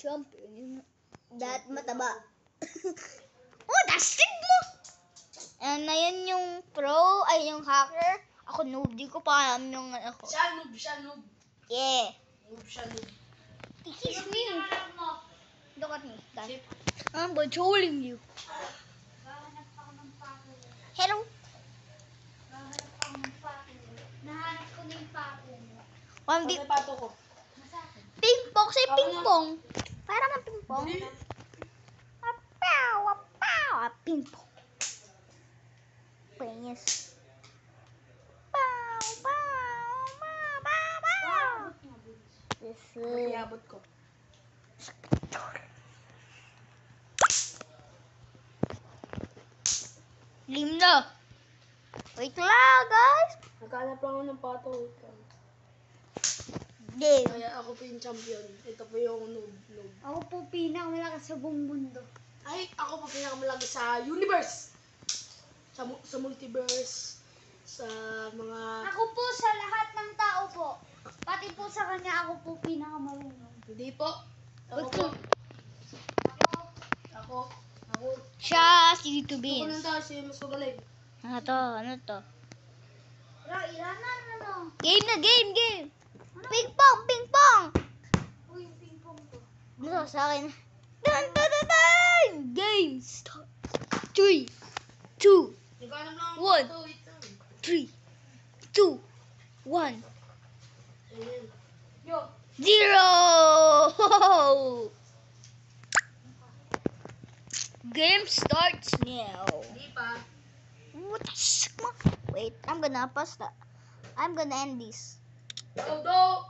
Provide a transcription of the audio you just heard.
champion. That mataba. Oh, dastig mo! And na yan yung pro, ay yung hacker. Ako noob, di ko pa alam yung ako. Siya noob. Yeah. Noob siya noob. He's new. Look at me, guys. I'm controlling you. Hello. Nahanap ko na yung pato mo. One Ano pato ko? Masakit. ping-pong, say ping-pong. Para man ping-pong. Hindi. Apaw, apaw, ping-pong. Yes. Pow, pow, pow, pow, pow. This is... Iabot ko. Lim na. Wait lang, guys. Nagkahanap lang ako ng pato. Wait lang. Game. Kaya ako po yung champion. Ito po yung noob. Ako po pinakamalakas sa buong mundo. Ay, ako po pinakamalaki sa universe. Sa multiverse. Sa mga... Ako po sa lahat ng tao po. Pati po sa kanya ako po pinakamarunong. Hindi po. Ako Wait po. lang. Ako. Siya, si Tito Ako Beans. lang tayo siya mas magaling. Ano to? Ano to? Ilanan ano? Game na, game. Ping-pong, ping-pong. Uy, ping-pong to. Ano to sa akin? Dun, dun, dun, dun! Game start. 3, 2, Nagkahanap lang ako ng One. pato. Wait lang. 3, 2, 1, Ayan. 0! Game starts now. Hindi pa. What the fuck? Wait, I'm gonna end this. Go.